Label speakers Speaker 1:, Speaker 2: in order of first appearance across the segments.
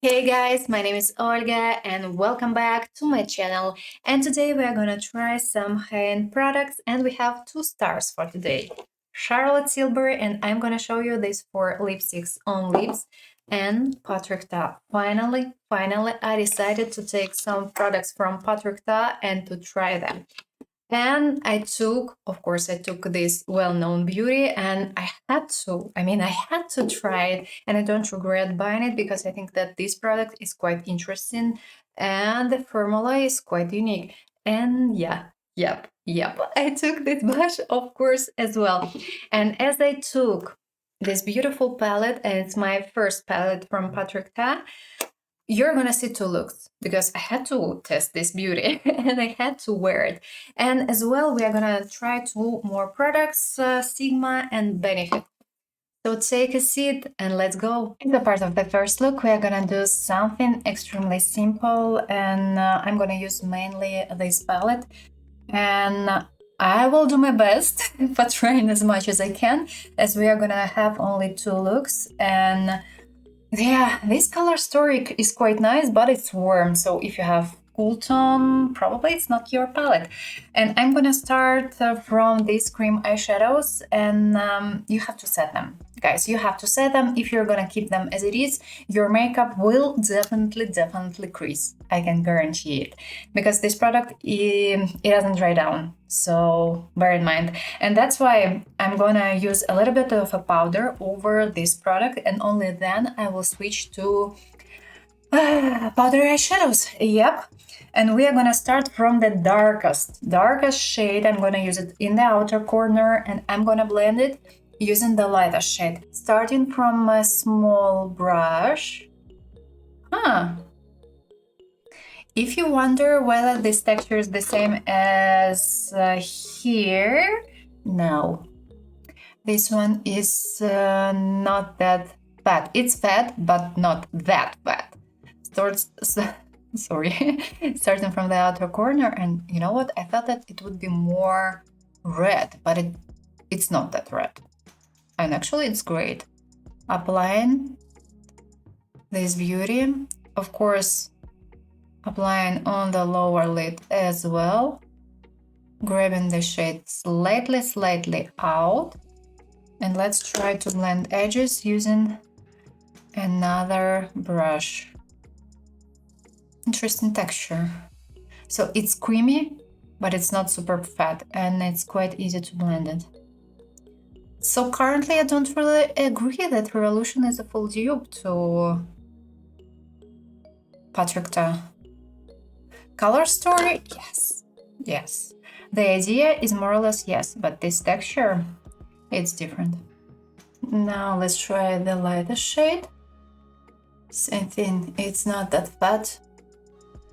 Speaker 1: Hey guys, my name is Olga and welcome back to my channel. And today we are gonna try some high-end products and we have 2 stars for today. Charlotte Tilbury, and I'm gonna show you these 4 lipsticks on lips, and Patrick Ta. Finally, I decided to take some products from Patrick Ta and to try them. And I took this well-known beauty, and I had to try it, and I don't regret buying it because I think that this product is quite interesting and the formula is quite unique. And yep, I took this blush, of course, as well. And as I took this beautiful palette, and it's my first palette from Patrick Ta, you're gonna see 2 looks because I had to test this beauty and I had to wear it. And as well, we are gonna try 2 more products, Sigma and Benefit. So take a seat and let's go. In the part of the first look, we are gonna do something extremely simple, and I'm gonna use mainly this palette, and I will do my best for trying as much as I can, as we are gonna have only 2 looks. And yeah, this color story is quite nice, but it's warm, so if you have cool tone, probably it's not your palette. And I'm gonna start from these cream eyeshadows, and you have to set them. Guys, you have to set them. If you're gonna keep them as it is, your makeup will definitely crease. I can guarantee it. Because this product, it doesn't dry down. So bear in mind. And that's why I'm gonna use a little bit of a powder over this product, and only then I will switch to powder eyeshadows. Yep. And we are gonna start from the darkest shade. I'm gonna use it in the outer corner, and I'm gonna blend it using the lightest shade, starting from a small brush. If you wonder whether this texture is the same as here, no. This one is not that fat. It's fat, but not that fat. Starting from the outer corner, and you know what? I thought that it would be more red, but it's not that red. And actually it's great. Applying this beauty, of course, applying on the lower lid as well, grabbing the shade slightly out, and let's try to blend edges using another brush. Interesting texture. So it's creamy, but it's not super fat, and it's quite easy to blend it. So currently I don't really agree that Revolution is a full dupe to Patrick Ta. Color story, yes. The idea is more or less yes, but this texture, it's different. Now let's try the lightest shade. Same thing, it's not that fat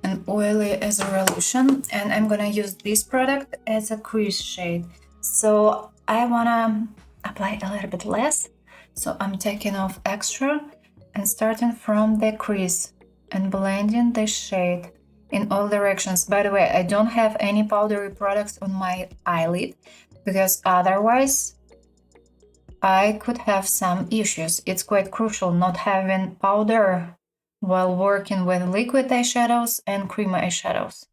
Speaker 1: and oily as a Revolution, and I'm gonna use this product as a crease shade. So I wanna apply a little bit less, so I'm taking off extra and starting from the crease and blending the shade in all directions. By the way, I don't have any powdery products on my eyelid because otherwise I could have some issues. It's quite crucial not having powder while working with liquid eyeshadows and cream eyeshadows.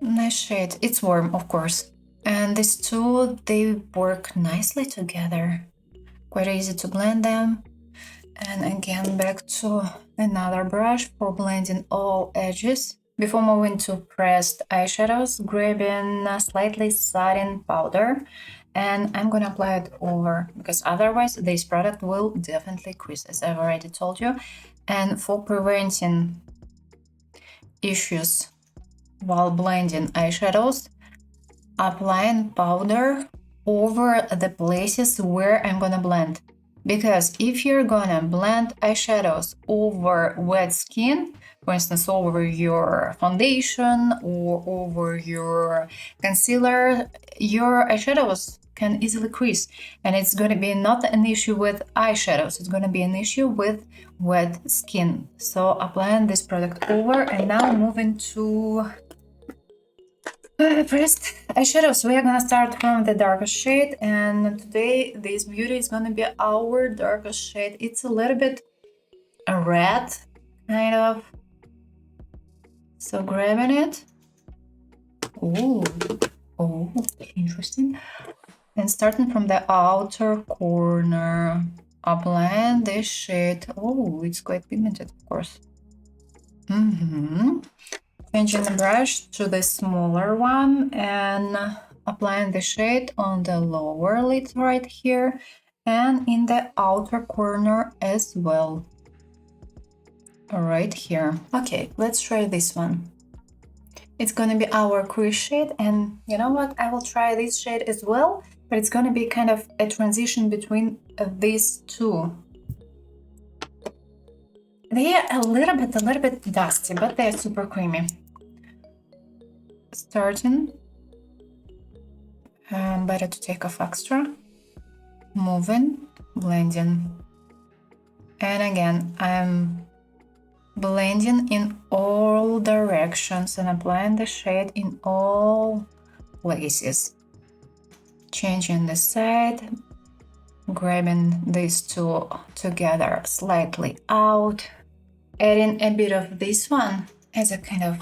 Speaker 1: Nice shade. It's warm, of course. And these two, they work nicely together. Quite easy to blend them. And again, back to another brush for blending all edges. Before moving to pressed eyeshadows, grabbing a slightly satin powder, and I'm gonna apply it over, because otherwise this product will definitely crease, as I've already told you. And for preventing issues while blending eyeshadows, applying powder over the places where I'm gonna blend. Because if you're gonna blend eyeshadows over wet skin, for instance, over your foundation or over your concealer, your eyeshadows can easily crease. And it's gonna be not an issue with eyeshadows, it's gonna be an issue with wet skin. So applying this product over, and now moving to pressed eyeshadows, we are gonna start from the darkest shade, and today this beauty is gonna be our darkest shade. It's a little bit a red, kind of. So grabbing it. Oh, interesting. And starting from the outer corner, applying this shade. Oh, it's quite pigmented, of course. Changing the brush to the smaller one and applying the shade on the lower lid right here and in the outer corner as well. Right here. Okay, let's try this one. It's gonna be our crease shade, and you know what? I will try this shade as well, but it's gonna be kind of a transition between these two. They are a little bit dusty, but they're super creamy. Starting, better to take off extra, moving, blending, and again I'm blending in all directions and applying the shade in all places, changing the side, grabbing these two together slightly out, adding a bit of this one as a kind of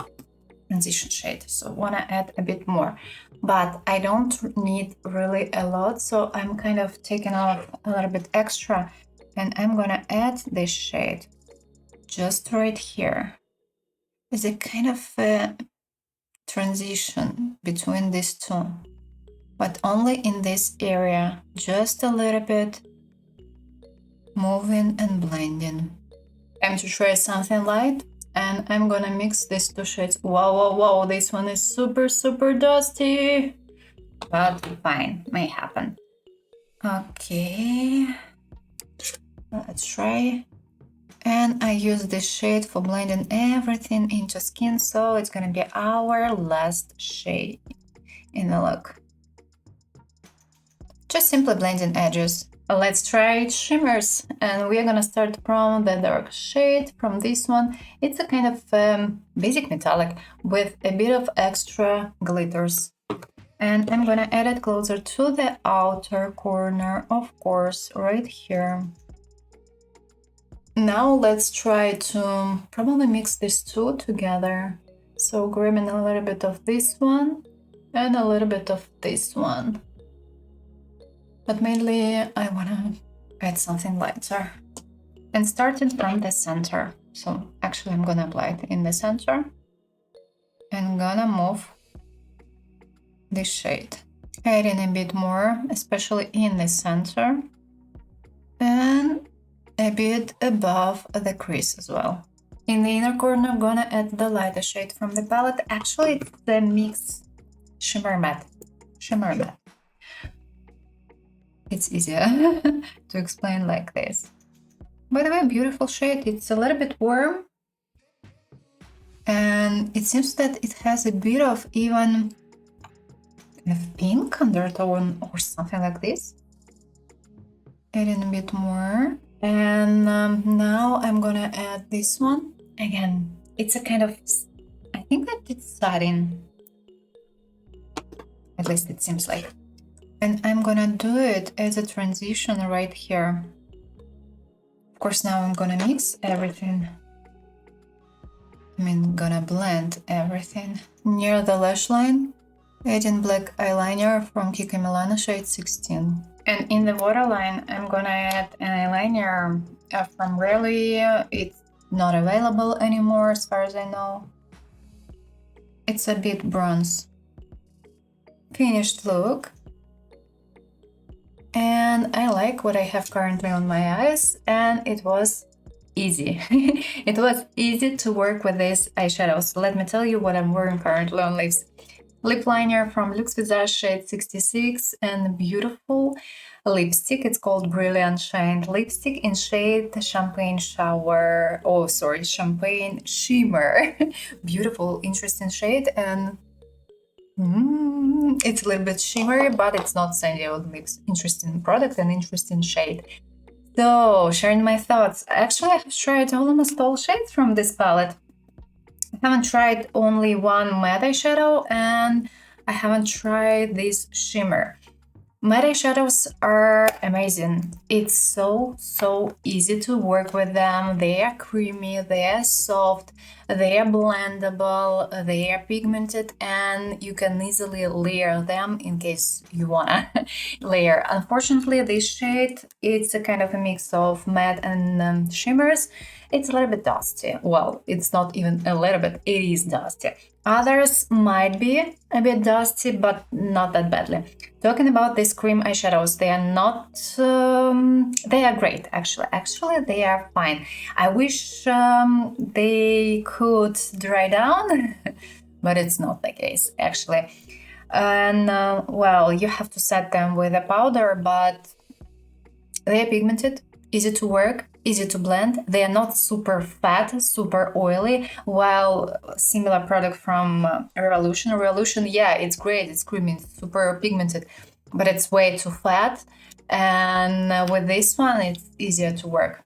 Speaker 1: transition shade, so wanna add a bit more, but I don't need really a lot, so I'm kind of taking off a little bit extra, and I'm gonna add this shade just right here as a kind of a transition between these two, but only in this area, just a little bit, moving and blending. Time to try something light, and I'm gonna mix these two shades. Wow, this one is super dusty, but fine, may happen. Okay, let's try. And I use this shade for blending everything into skin, so it's gonna be our last shade in the look. Just simply blending edges. Let's try shimmers, and we are gonna start from the dark shade, from this one. It's a kind of basic metallic with a bit of extra glitters. And I'm gonna add it closer to the outer corner, of course, right here. Now let's try to probably mix these two together. So grabbing a little bit of this one and a little bit of this one. But mainly I wanna add something lighter. And starting from the center. So actually I'm gonna apply it in the center. And gonna move this shade. Adding a bit more, especially in the center. And a bit above the crease as well. In the inner corner, I'm gonna add the lighter shade from the palette. Actually, it's the mix shimmer matte. It's easier to explain like this. By the way, beautiful shade. It's a little bit warm, and it seems that it has a bit of even pink undertone or something like this. Adding a bit more. And now I'm gonna add this one. Again, it's a kind of, I think that it's satin. At least it seems like. And I'm gonna do it as a transition right here. Of course, now I'm gonna mix everything. Gonna blend everything. Near the lash line, adding black eyeliner from Kiko Milano shade 16. And in the waterline, I'm gonna add an eyeliner from Really. It's not available anymore as far as I know. It's a bit bronze. Finished look. And I like what I have currently on my eyes, and it was easy. It was easy to work with these eyeshadows. Let me tell you what I'm wearing currently on lips. Lip liner from Unbezahlte shade 66 and beautiful lipstick. It's called Brilliant Shine lipstick in shade Champagne Shower. Oh, sorry, Champagne Shimmer. Beautiful, interesting shade, and it's a little bit shimmery, but it's not sandy on lips. Interesting product and interesting shade. So, sharing my thoughts. Actually, I have tried almost all shades from this palette. I haven't tried only one matte eyeshadow, and I haven't tried this shimmer. Matte eyeshadows are amazing. It's so easy to work with them. They are creamy, they are soft, they are blendable, they are pigmented, and you can easily layer them in case you wanna layer. Unfortunately, this shade, it's a kind of a mix of matte and shimmers. It's a little bit dusty. Well, it's not even a little bit, it is dusty. Others might be a bit dusty, but not that badly. Talking about these cream eyeshadows, they are not, they are great, actually. Actually, they are fine. I wish they could dry down, but it's not the case, actually. And, well, you have to set them with a powder, but they are pigmented, easy to work, easy to blend. They are not super fat, super oily, while similar product from Revolution, yeah, it's great, it's creamy, it's super pigmented, but it's way too fat. And with this one, it's easier to work.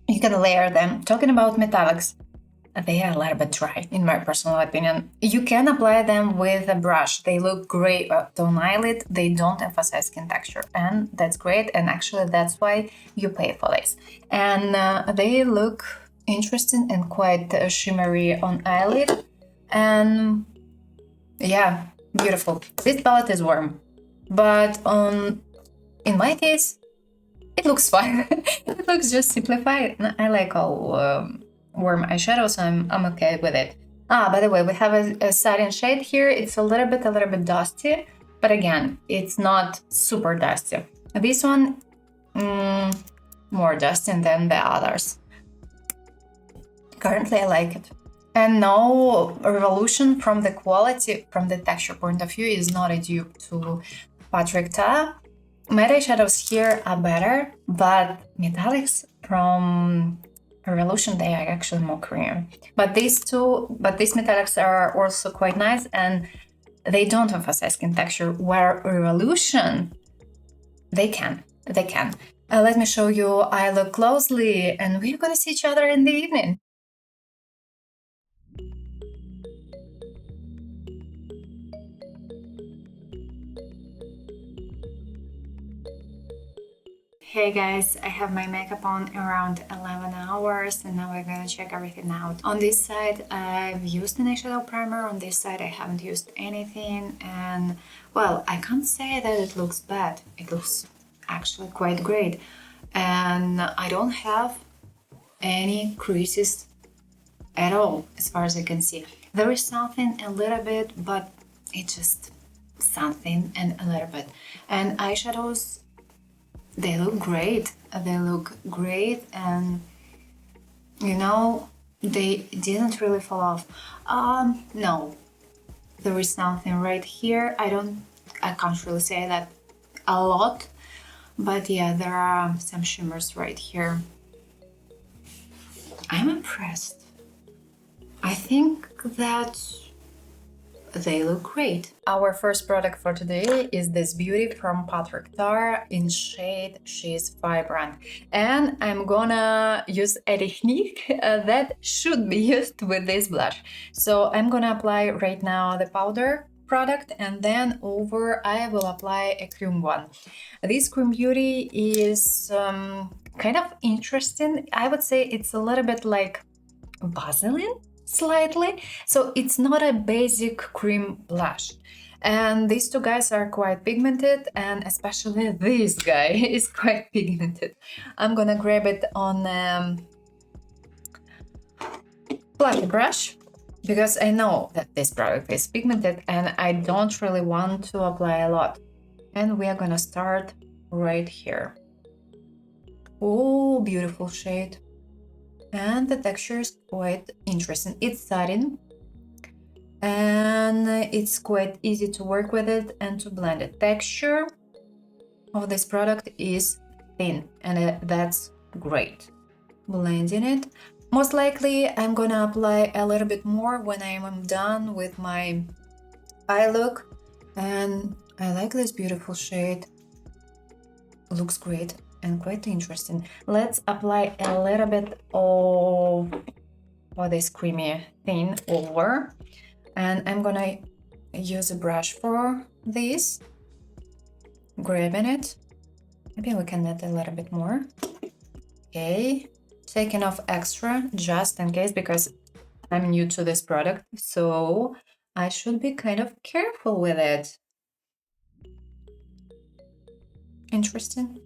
Speaker 1: You can layer them. Talking about metallics, they are a little bit dry, in my personal opinion. You can apply them with a brush. They look great on eyelid. They don't emphasize skin texture, and that's great. And actually, that's why you pay for this. And they look interesting and quite shimmery on eyelid. And yeah, beautiful. This palette is warm, but in my case, it looks fine. It looks just simplified. I like all warm eyeshadow, so I'm okay with it. By the way, we have a satin shade here. It's a little bit dusty, but again, it's not super dusty. This one, more dusty than the others. Currently, I like it. And no Revolution from the quality, from the texture point of view, is not a dupe to Patrick Ta. Matte eyeshadows here are better, but metallics from Revolution, they are actually more creamy. But these metallics are also quite nice, and they don't emphasize skin texture, where Revolution, they can. Let me show you eye look closely, and we're gonna see each other in the evening. Hey guys, I have my makeup on around 11 hours and now we're gonna check everything out. On this side I've used an eyeshadow primer, on this side I haven't used anything, and well, I can't say that it looks bad. It looks actually quite great, and I don't have any creases at all as far as I can see. There is something a little bit, but it's just something and a little bit. And eyeshadows, they look great. And you know, they didn't really fall off. No, there is something right here. I can't really say that a lot, but yeah, there are some shimmers right here. I'm impressed. I think that they look great. Our first product for today is this beauty from Patrick Ta in shade She's Vibrant. And I'm gonna use a technique that should be used with this blush. So I'm gonna apply right now the powder product, and then over I will apply a cream one. This cream beauty is kind of interesting. I would say it's a little bit like Vaseline, slightly. So it's not a basic cream blush. And these two guys are quite pigmented, and especially this guy is quite pigmented. I'm gonna grab it on fluffy brush, because I know that this product is pigmented and I don't really want to apply a lot. And we are gonna start right here. Oh, beautiful shade. And the texture is quite interesting. It's satin, and it's quite easy to work with it and to blend it. Texture of this product is thin, and that's great. Blending it. Most likely I'm gonna apply a little bit more when I am done with my eye look, and I like this beautiful shade. Looks great and quite interesting. Let's apply a little bit of this creamy thing over, and I'm gonna use a brush for this, grabbing it. Maybe we can add a little bit more. Okay, taking off extra just in case, because I'm new to this product, so I should be kind of careful with it. Interesting.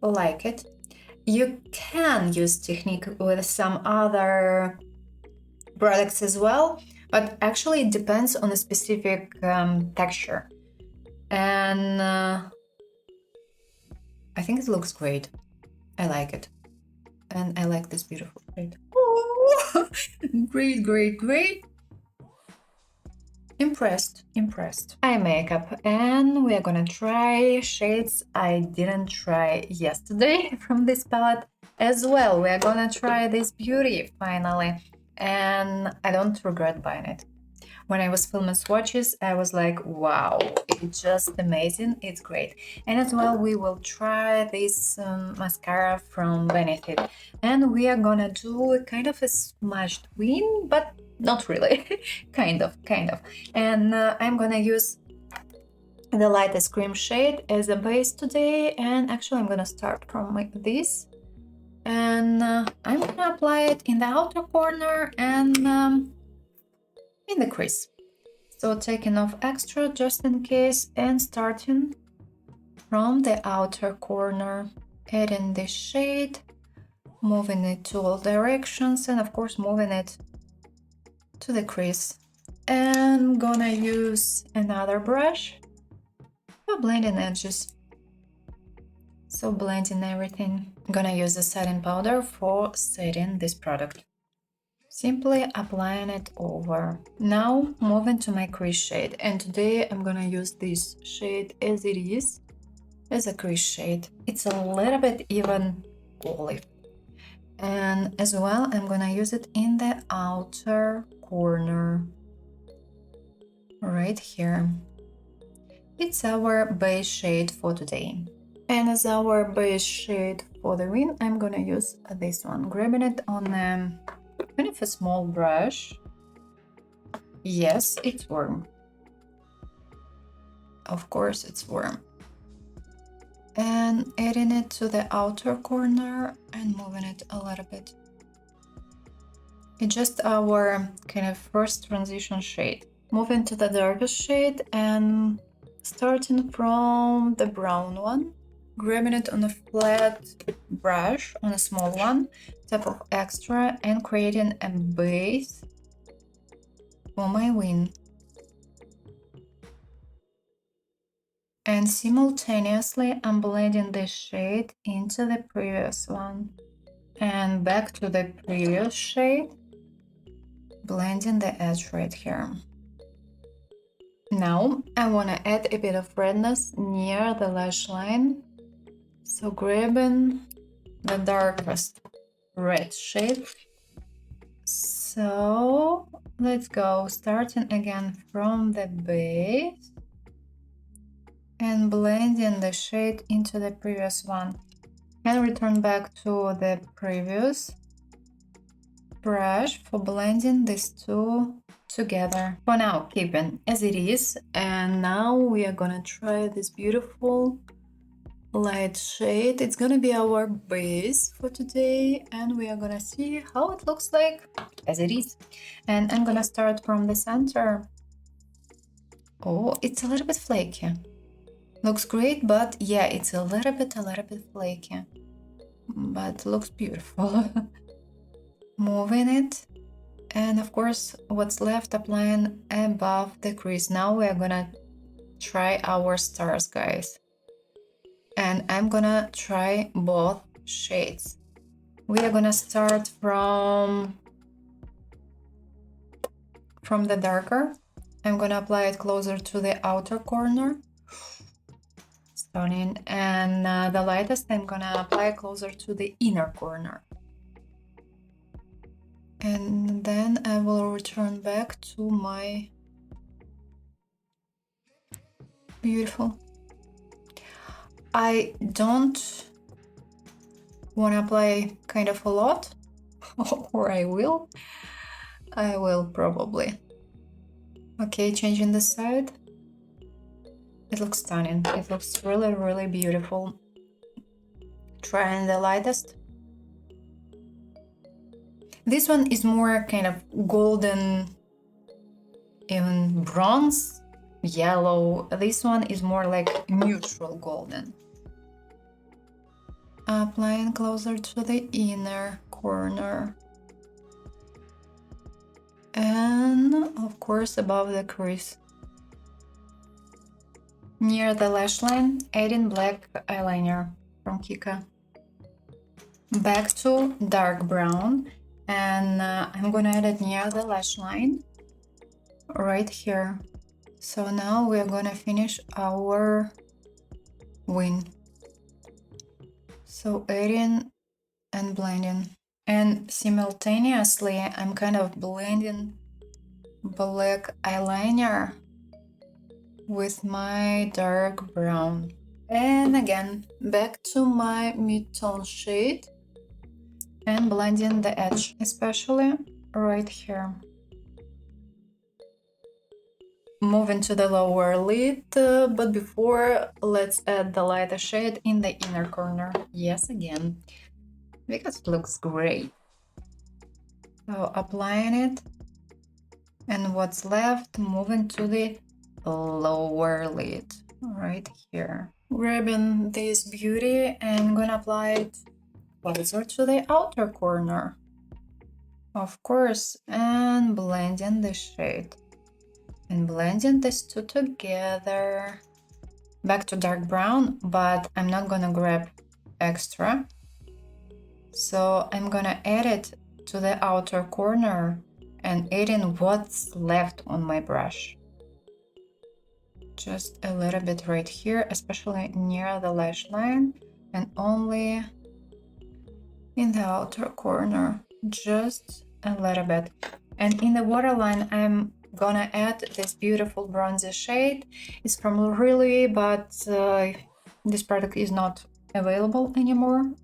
Speaker 1: Like it. You can use technique with some other products as well, but actually it depends on a specific texture. And I think it looks great. I like it. And I like this beautiful shade. Oh, great, great, great. Impressed. Eye makeup, and we are gonna try shades I didn't try yesterday from this palette as well. We are gonna try this beauty finally, and I don't regret buying it. When I was filming swatches, I was like, wow, it's just amazing, it's great. And as well, we will try this mascara from Benefit, and we are gonna do a kind of a smudged wing, but not really. kind of. And I'm gonna use the lightest cream shade as a base today, and actually I'm gonna start from like this, and I'm gonna apply it in the outer corner and in the crease. So taking off extra just in case, and starting from the outer corner, adding this shade, moving it to all directions, and of course moving it to the crease. And gonna use another brush for blending edges. So blending everything. I'm gonna use the setting powder for setting this product. Simply applying it over. Now moving to my crease shade, and today I'm gonna use this shade as it is, as a crease shade. It's a little bit even olive. And as well, I'm gonna use it in the outer corner, right here. It's our base shade for today. And as our base shade for the wing, I'm gonna use this one, grabbing it on kind of a small brush. Yes, it's warm. Of course it's warm. And adding it to the outer corner and moving it a little bit. It's just our kind of first transition shade. Moving to the darkest shade and starting from the brown one, grabbing it on a flat brush, on a small one, tap of extra, and creating a base for my wing. And simultaneously I'm blending this shade into the previous one and back to the previous shade, blending the edge right here. Now I want to add a bit of redness near the lash line, so grabbing the darkest red shade. So let's go, starting again from the base and blending the shade into the previous one, and return back to the previous brush for blending these two together. For now, keeping as it is, and now we are gonna try this beautiful light shade. It's gonna be our base for today, and we are gonna see how it looks like as it is. And I'm gonna start from the center. Oh, it's a little bit flaky. Looks great, but yeah, it's a little bit flaky, but looks beautiful. Moving it, and of course what's left, applying above the crease. Now we are gonna try our stars, guys, and I'm gonna try both shades. We are gonna start from the darker. I'm gonna apply it closer to the outer corner, stunning, and the lightest I'm gonna apply closer to the inner corner. And then I will return back to my beautiful. I don't want to apply kind of a lot, or I will probably. Okay, changing the side. It looks stunning. It looks really, really beautiful. Trying the lightest. This one is more kind of golden, even bronze, yellow. This one is more like neutral golden. Applying closer to the inner corner. And of course above the crease. Near the lash line, adding black eyeliner from Kika. Back to dark brown, and I'm gonna add it near the lash line, right here. So now we're gonna finish our wing. So adding and blending. And simultaneously, I'm kind of blending black eyeliner with my dark brown. And again, back to my mid-tone shade and blending the edge, especially right here. Moving to the lower lid, but before, let's add the lighter shade in the inner corner. Yes, again, because it looks great. So applying it, and what's left, moving to the lower lid, right here. Grabbing this beauty and gonna apply it closer to the outer corner, of course, and blending the shade. And blending these two together. Back to dark brown, but I'm not gonna grab extra. So I'm gonna add it to the outer corner and adding what's left on my brush. Just a little bit right here, especially near the lash line, and only in the outer corner, just a little bit. And in the waterline, I'm gonna add this beautiful bronzy shade. It's from Really, but this product is not available anymore,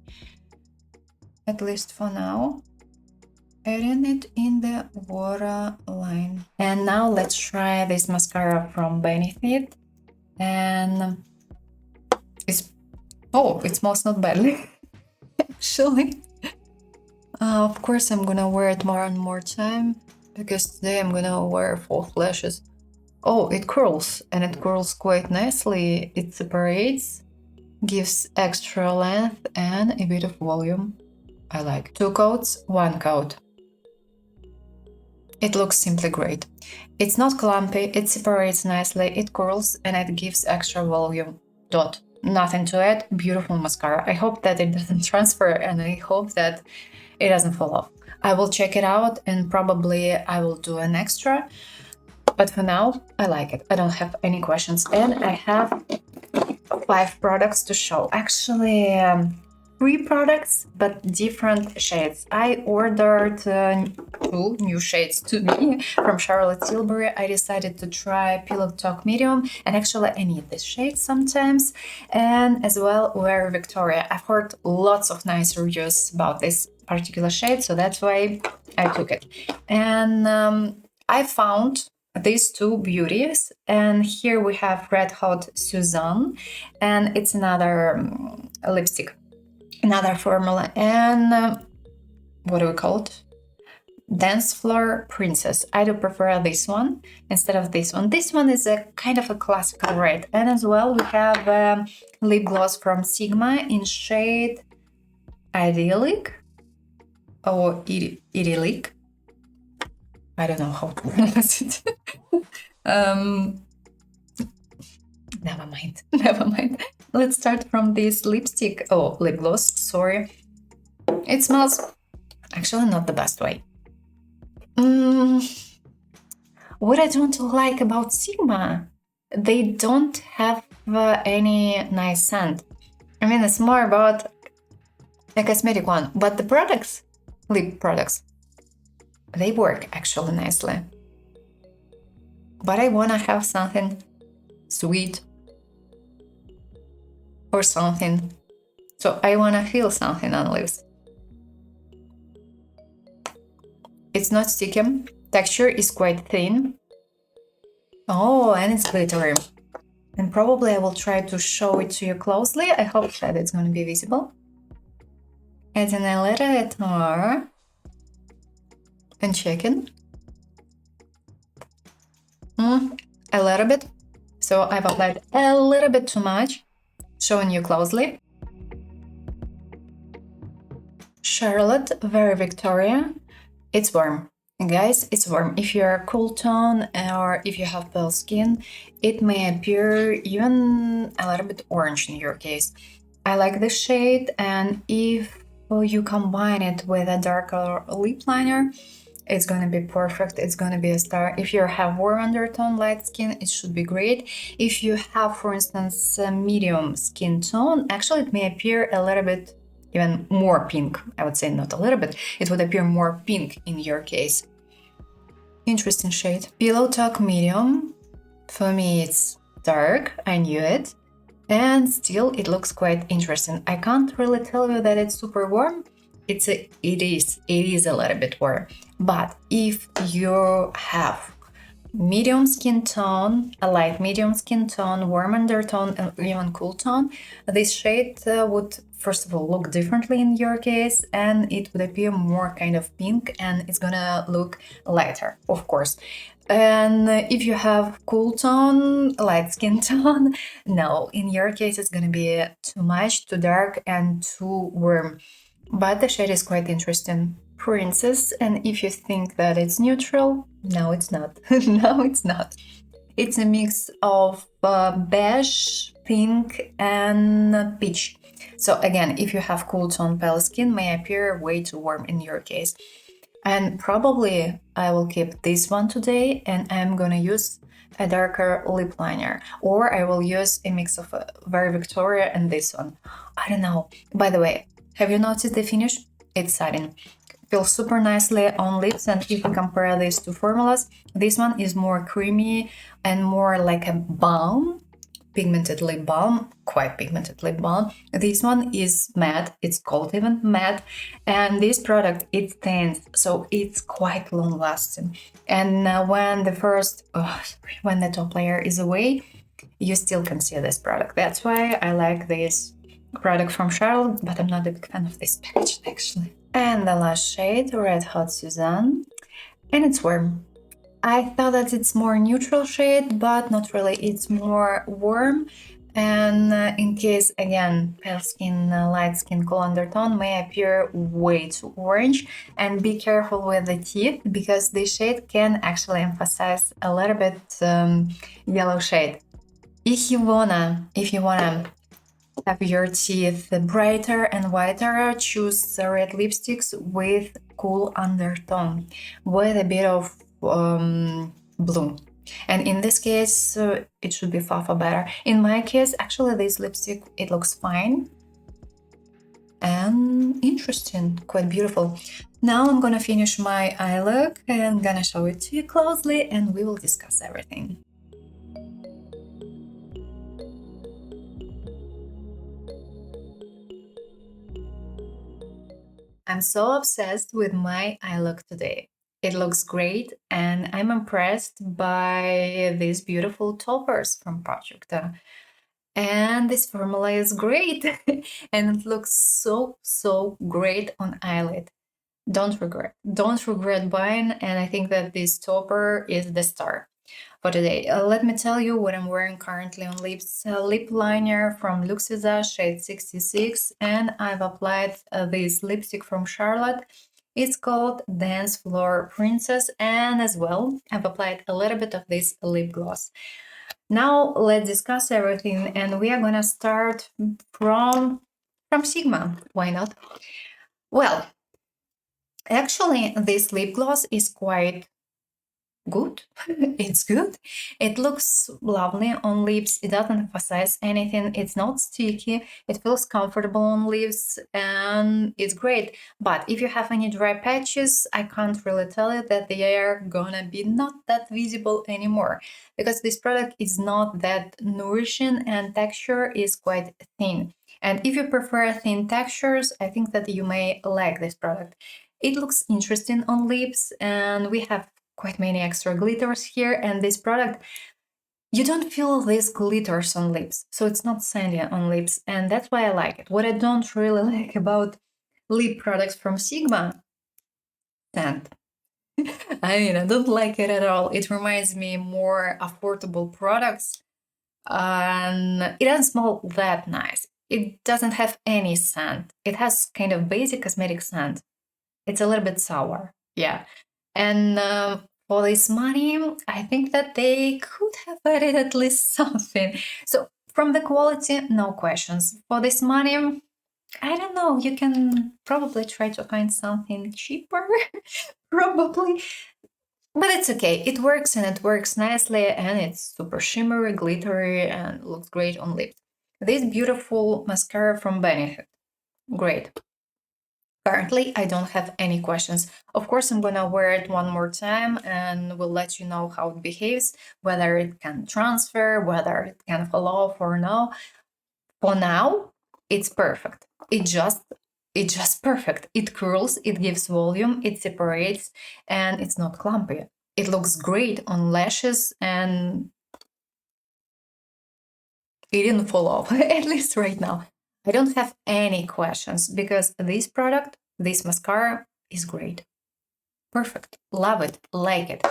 Speaker 1: at least for now. Adding it in the waterline. And now let's try this mascara from Benefit. And it smells not badly, actually. Of course, I'm gonna wear it more and more time, because today I'm gonna wear false lashes. Oh, it curls, and it curls quite nicely. It separates, gives extra length and a bit of volume. I like 2 coats, 1 coat. It looks simply great. It's not clumpy, it separates nicely, it curls, and it gives extra volume. Dot. Nothing to add. Beautiful mascara. I hope that it doesn't transfer, and I hope that it doesn't fall off. I will check it out, and probably I will do an extra. But for now, I like it. I don't have any questions. And I have 5 products to show. Actually, 3 products, but different shades. I ordered 2 new shades to me from Charlotte Tilbury. I decided to try Pillow Talk Medium, and actually I need this shade sometimes. And as well, Wear Victoria. I've heard lots of nice reviews about this particular shade, so that's why I took it. And I found these 2 beauties, and here we have Red Hot Suzanne, and it's another lipstick, another formula, and what do we call it? Dance Floor Princess. I do prefer this one instead of this one. This one is a kind of a classical red. And as well, we have lip gloss from Sigma in shade Idyllic or Idyllic. I don't know how to pronounce it. Never mind. Never mind. Let's start from this lipstick. Oh, lip gloss. Sorry. It smells actually not the best way. What I don't like about Sigma, they don't have any nice scent. I mean, it's more about a cosmetic one, but the products, lip products, they work actually nicely. But I wanna have something sweet or something. So I wanna feel something on lips. It's not sticky. Texture is quite thin. Oh, and it's glittery. And probably I will try to show it to you closely. I hope that it's going to be visible. Adding a little bit more. And checking. A little bit. So I've applied a little bit too much. Showing you closely. Charlotte, very Victoria. It's warm. Guys, it's warm. If you're a cool tone or if you have pale skin, it may appear even a little bit orange in your case. I like this shade, and if you combine it with a darker lip liner, it's gonna be perfect. It's gonna be a star. If you have warm undertone, light skin, it should be great. If you have, for instance, a medium skin tone, actually it may appear a little bit even more pink. I would say not a little bit. It would appear more pink in your case. Interesting shade. Pillow Talk Medium. For me, it's dark. I knew it. And still, it looks quite interesting. I can't really tell you that it's super warm. It is a little bit warm. But if you have medium skin tone, a light medium skin tone, warm undertone, and even cool tone, this shade would first of all look differently in your case, and it would appear more kind of pink, and it's gonna look lighter, of course. And if you have cool tone, light skin tone, no, in your case it's gonna be too much, too dark, and too warm. But the shade is quite interesting. Princess, and if you think that it's neutral, no, it's not. No, it's not. It's a mix of beige, pink, and peach. So again, if you have cool tone pale skin, may appear way too warm in your case. And probably I will keep this one today, and I'm gonna use a darker lip liner, or I will use a mix of Very Victoria and this one. I don't know. By the way, have you noticed the finish? It's satin. Feels super nicely on lips, and if you compare these two formulas, this one is more creamy and more like a balm, pigmented lip balm, quite pigmented lip balm. This one is matte, it's called even matte, and this product, it's thin, so it's quite long lasting. And when the top layer is away, you still can see this product. That's why I like this product from Charlotte, but I'm not a big fan of this package actually. And the last shade, Red Hot Suzanne, and it's warm. I thought that it's more neutral shade, but not really. It's more warm, and in case, again, pale skin, light skin, cool undertone may appear way too orange. And be careful with the teeth, because this shade can actually emphasize a little bit yellow shade. If you wanna have your teeth brighter and whiter, choose red lipsticks with cool undertone, with a bit of blue. And in this case, it should be far better. In my case, actually, this lipstick, it looks fine and interesting, quite beautiful. Now I'm gonna finish my eye look and gonna show it to you closely, and we will discuss everything. I'm so obsessed with my eye look today. It looks great, and I'm impressed by these beautiful toppers from Projecta. And this formula is great, and it looks so great on eyelid. Don't regret buying, and I think that this topper is the star for today. Let me tell you what I'm wearing currently on lips. Lip liner from Luxe Visage, shade 66, and I've applied this lipstick from Charlotte. It's called Dance Floor Princess, and as well, I've applied a little bit of this lip gloss. Now let's discuss everything, and we are gonna start from Sigma. Why not? Well, actually, this lip gloss is quite good. It's good. It looks lovely on lips. It doesn't emphasize anything. It's not sticky. It feels comfortable on lips, and it's great. But if you have any dry patches, I can't really tell you that they are gonna be not that visible anymore, because this product is not that nourishing and texture is quite thin. And if you prefer thin textures, I think that you may like this product. It looks interesting on lips, and we have quite many extra glitters here, and this product, You don't feel these glitters on lips, so it's not sandy on lips, and that's why I like it. What I don't really like about lip products from Sigma, sand. I mean, I don't like it at all. It reminds me more affordable products, and it doesn't smell that nice. It doesn't have any scent. It has kind of basic cosmetic scent. It's a little bit sour, yeah. And for this money, I think that they could have added at least something. So from the quality, no questions. For this money, I don't know. You can probably try to find something cheaper, probably. But it's okay. It works and it works nicely and it's super shimmery, glittery, and looks great on lips. This beautiful mascara from Benefit. Great. Currently, I don't have any questions. Of course, I'm gonna wear it one more time and will let you know how it behaves, whether it can transfer, whether it can fall off or no. For now, it's perfect. It's just perfect. It curls, it gives volume, it separates, and it's not clumpy. It looks great on lashes and it didn't fall off, at least right now. I don't have any questions because this product, this mascara, is great. Perfect. Love it. Like it.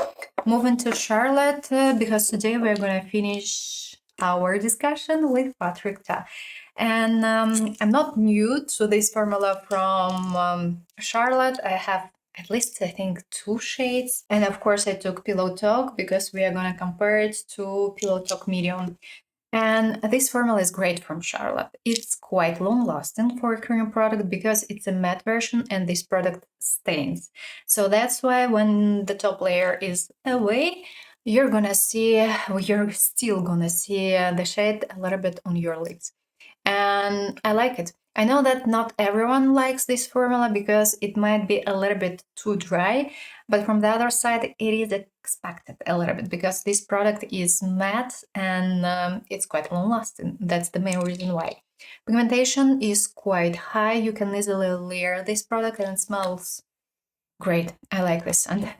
Speaker 1: Moving to Charlotte, because today we're going to finish our discussion with Patrick Ta. And I'm not new to this formula from Charlotte. I have at least, I think, 2 shades. And of course, I took Pillow Talk because we are going to compare it to Pillow Talk Medium. And this formula is great from Charlotte. It's quite long-lasting for a cream product because it's a matte version and this product stains. So that's why when the top layer is away, you're still gonna see the shade a little bit on your lips. And I like it. I know that not everyone likes this formula because it might be a little bit too dry, but from the other side, it is expected a little bit because this product is matte and it's quite long lasting. That's the main reason why. Pigmentation is quite high. You can easily layer this product and it smells great. I like this. And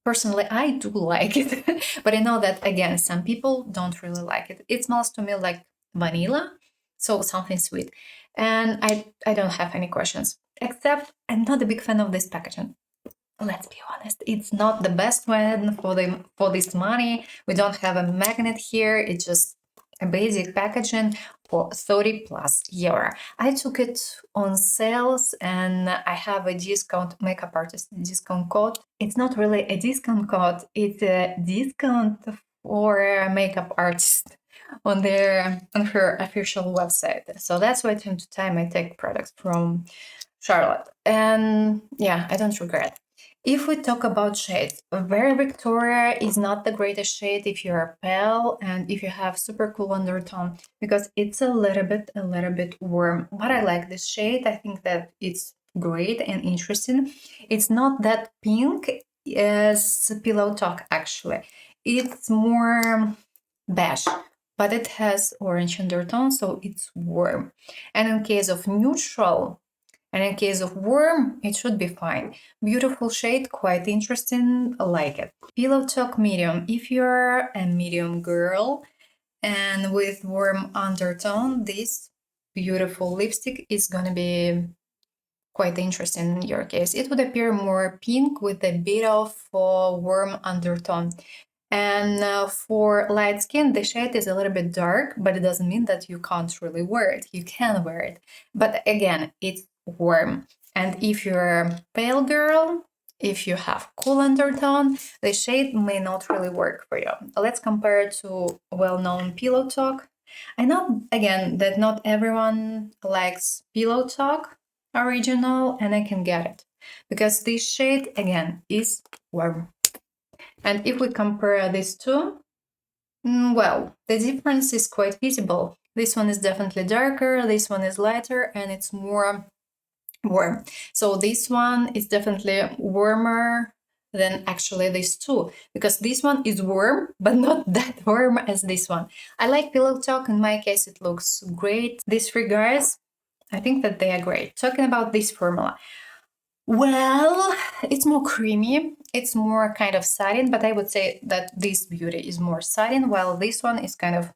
Speaker 1: personally, I do like it, but I know that again, some people don't really like it. It smells to me like vanilla, so something sweet. And I don't have any questions, except I'm not a big fan of this packaging. Let's be honest, it's not the best one for this money. We don't have a magnet here. It's just a basic packaging for 30 plus euro. I took it on sales and I have a discount makeup artist discount code. It's not really a discount code, it's a discount for a makeup artist on her official website. So that's why time to time I take products from Charlotte. And yeah, I don't regret. If we talk about shades, Very Victoria is not the greatest shade if you're pale and if you have super cool undertone because it's a little bit warm. But I like this shade. I think that it's great and interesting. It's not that pink as Pillow Talk actually. It's more beige, but it has orange undertone, so it's warm. And in case of neutral, and in case of warm, it should be fine. Beautiful shade, quite interesting, I like it. Pillow Talk Medium. If you're a medium girl and with warm undertone, this beautiful lipstick is gonna be quite interesting in your case. It would appear more pink with a bit of warm undertone. And for light skin, the shade is a little bit dark, but it doesn't mean that you can't really wear it. You can wear it. But again, it's warm. And if you're a pale girl, if you have cool undertone, the shade may not really work for you. Let's compare it to well-known Pillow Talk. I know, again, that not everyone likes Pillow Talk original, and I can get it. Because this shade, again, is warm. And if we compare these two, well, the difference is quite visible. This one is definitely darker, this one is lighter, and it's more warm. So this one is definitely warmer than actually these two, because this one is warm, but not that warm as this one. I like Pillow Talk. In my case, it looks great. These three guys, I think that they are great. Talking about this formula, Well, it's more creamy. It's more kind of satin, but I would say that this beauty is more satin, while this one is kind of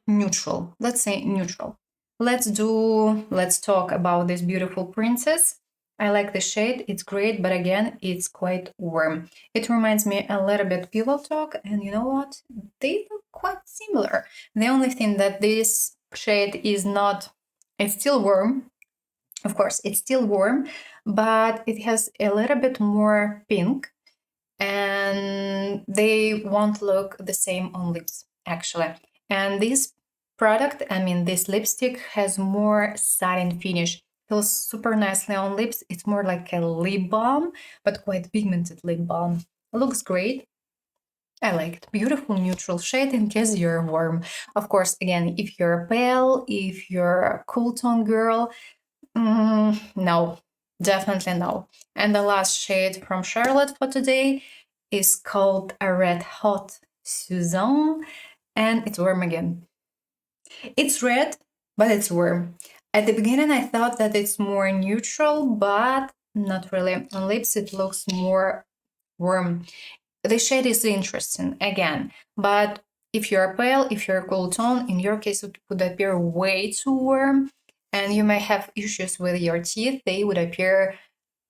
Speaker 1: neutral. Let's say neutral. Let's talk about this beautiful princess. I like the shade. It's great, but again, it's quite warm. It reminds me a little bit Pillow Talk, and you know what? They look quite similar. The only thing that this shade is not, it's still warm. Of course, it's still warm, but it has a little bit more pink, and they won't look the same on lips actually. And this product, I mean this lipstick, has more satin finish. Feels super nicely on lips. It's more like a lip balm, but quite pigmented lip balm. Looks great. I like it. Beautiful neutral shade in case you're warm. Of course, again, if you're pale, if you're a cool tone girl, no, definitely no. And the last shade from Charlotte for today is called a Red Hot Suzanne, and it's warm again. It's red, but it's warm. At the beginning, I thought that it's more neutral, but not really. On lips, it looks more warm. The shade is interesting again, but if you're pale, if you're cool tone, in your case, it would appear way too warm, and you may have issues with your teeth. They would appear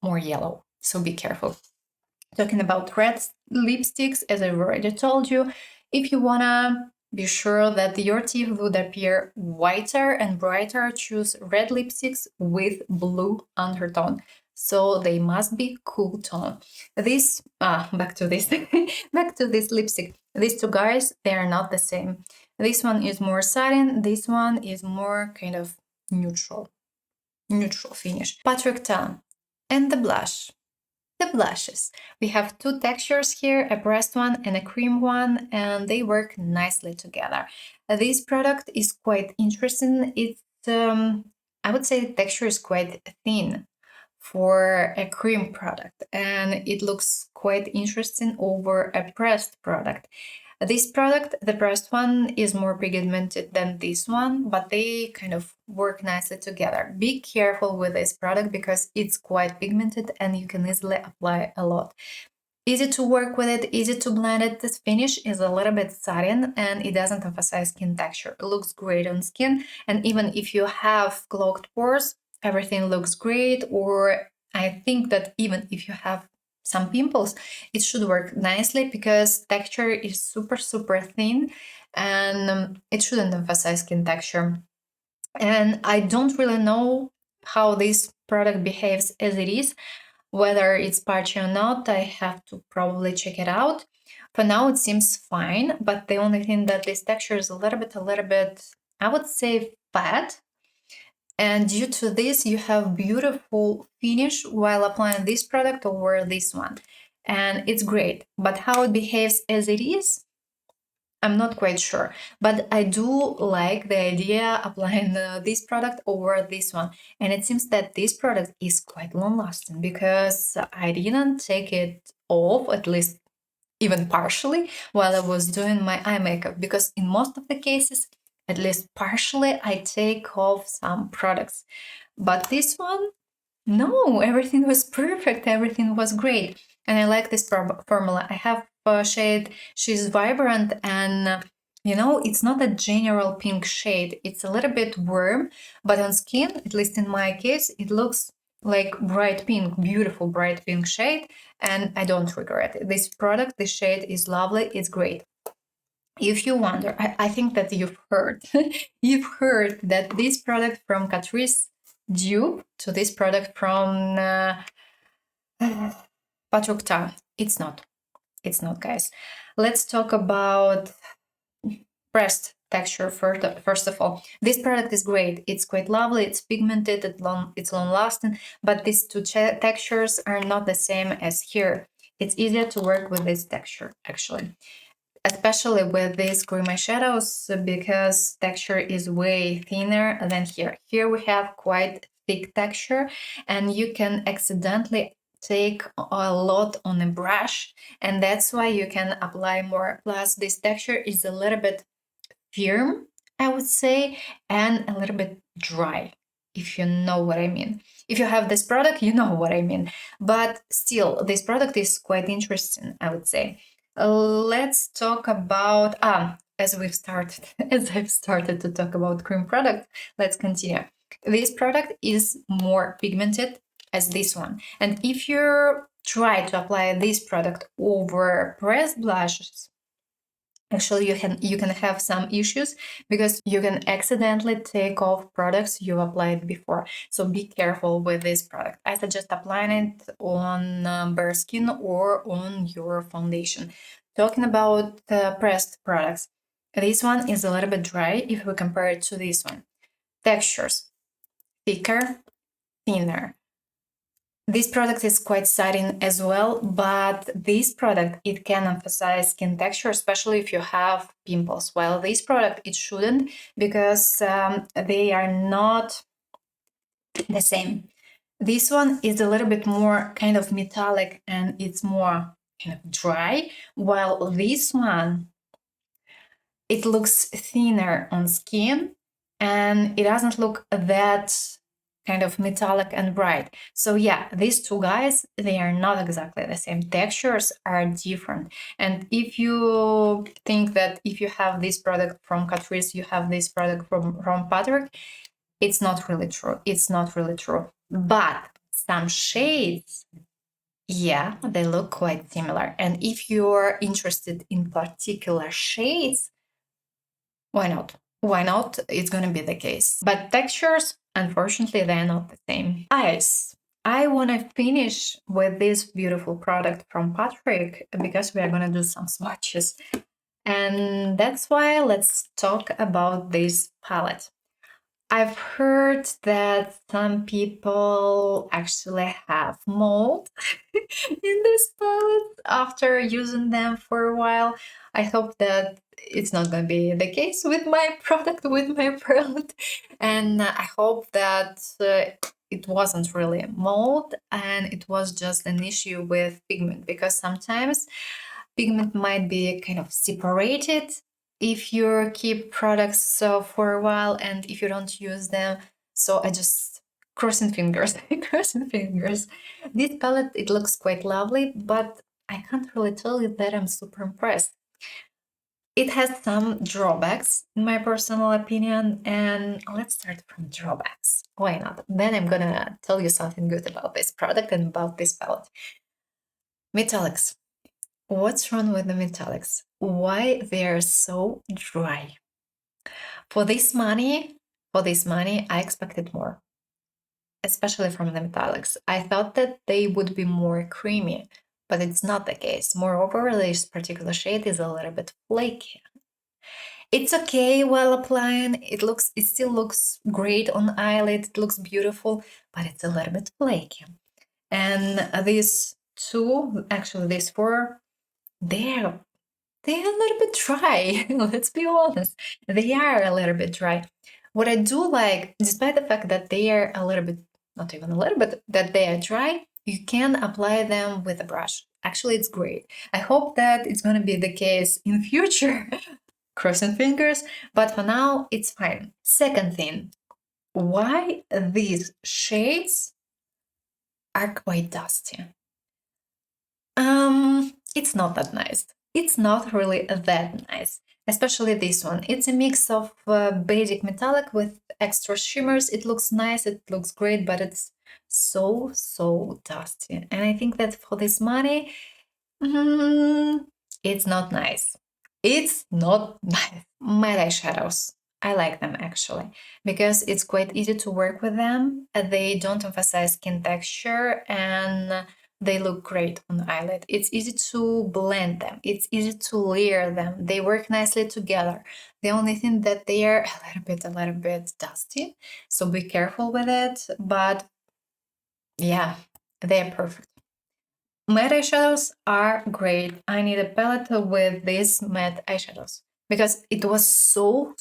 Speaker 1: more yellow. So be careful. Talking about red lipsticks, as I've already told you, if you wanna be sure that your teeth would appear whiter and brighter, choose red lipsticks with blue undertone. So they must be cool tone. This back to this back to this lipstick. These two guys, they are not the same. This one is more satin, this one is more kind of neutral finish. Patrick Tan and the blush. The blushes. We have two textures here, a pressed one and a cream one, and they work nicely together. This product is quite interesting. It's, I would say the texture is quite thin for a cream product, and it looks quite interesting over a pressed product. This product, the pressed one, is more pigmented than this one, but they kind of work nicely together. Be careful with this product because it's quite pigmented and you can easily apply a lot. Easy to work with it, easy to blend it. This finish is a little bit satin and it doesn't emphasize skin texture. It looks great on skin, and even if you have clogged pores, everything looks great. Or I think that even if you have some pimples, it should work nicely because texture is super thin, and it shouldn't emphasize skin texture. And I don't really know how this product behaves as it is, whether it's patchy or not. I have to probably check it out. For now, it seems fine, but the only thing that this texture is a little bit, I would say, fat. And due to this, you have beautiful finish while applying this product over this one. And it's great. But how it behaves as it is, I'm not quite sure. But I do like the idea applying this product over this one. And it seems that this product is quite long lasting because I didn't take it off, at least even partially, while I was doing my eye makeup. Because in most of the cases, at least partially, I take off some products. But this one, no, everything was perfect, everything was great. And I like this formula. I have a shade, she's vibrant, and it's not a general pink shade. It's a little bit warm, but on skin, at least in my case, it looks like bright pink, beautiful bright pink shade, and I don't regret it. This product, this shade is lovely, it's great. If you wonder, I think that you've heard you've heard that this product from Catrice dupe to this product from Patrick Ta. It's not, guys. Let's talk about pressed texture first of all. This product is great. It's quite lovely. It's pigmented. It's long lasting. But these two textures are not the same as here. It's easier to work with this texture actually, especially with these cream eyeshadows, because texture is way thinner than here. Here we have quite thick texture, and you can accidentally take a lot on a brush, and that's why you can apply more. Plus, this texture is a little bit firm, I would say, and a little bit dry. if you know what I mean. If you have this product, you know what I mean. But still, this product is quite interesting, I would say. Let's talk about as we've started, as I've started to talk about cream product, let's continue. This product is more pigmented as this one. And if you try to apply this product over pressed blushes, actually you can have some issues because you can accidentally take off products you applied before. So be careful with this product. I suggest applying it on bare skin or on your foundation. Talking about pressed products, this one is a little bit dry if we compare it to this one. Textures: thicker, thinner. This product is quite satin as well, but this product, it can emphasize skin texture, especially if you have pimples. While this product, it shouldn't, because they are not the same. This one is a little bit more kind of metallic and it's more kind of dry, while this one, it looks thinner on skin and it doesn't look that kind of metallic and bright. So yeah, these two guys, they are not exactly the same. Textures are different. And if you think that if you have this product from Catrice, you have this product from Patrick, it's not really true. It's not really true. But some shades, yeah, they look quite similar. And if you're interested in particular shades, why not? Why not? It's going to be the case. But textures, unfortunately, they're not the same. Eyes. I want to finish with this beautiful product from Patrick because we are going to do some swatches. And that's why let's talk about this palette. I've heard that some people actually have mold in this palette after using them for a while. I hope that it's not going to be the case with my product, with my palette. And I hope that it wasn't really mold and it was just an issue with pigment, because sometimes pigment might be kind of separated if you keep products for a while and if you don't use them. So I just crossing fingers, crossing fingers. This palette, it looks quite lovely, but I can't really tell you that I'm super impressed. It has some drawbacks, in my personal opinion, and let's start from drawbacks. Why not? Then I'm gonna tell you something good about this product and about this palette. Metallics. What's wrong with the metallics? Why they're so dry? For this money, I expected more, especially from the metallics. I thought that they would be more creamy, but it's not the case. Moreover, this particular shade is a little bit flaky. It's okay while applying. It still looks great on eyelid. It looks beautiful, but it's a little bit flaky. And these two, actually these four, they're a little bit dry. Let's be honest. They are a little bit dry. What I do like, despite the fact that they are a little bit, not even a little bit, that they are dry, you can apply them with a brush. Actually, it's great. I hope that it's going to be the case in future. Crossing fingers. But for now, it's fine. Second thing, why these shades are quite dusty? It's not that nice. It's not really that nice, especially this one. It's a mix of basic metallic with extra shimmers. It looks nice, it looks great, but it's so dusty. And I think that for this money, it's not nice. It's not nice. Matte eyeshadows. I like them actually because it's quite easy to work with them. They don't emphasize skin texture and they look great on the eyelid. It's easy to blend them. It's easy to layer them. They work nicely together. The only thing that they are a little bit dusty. So be careful with it. But yeah, they're perfect. Matte eyeshadows are great. I need a palette with these matte eyeshadows because it was so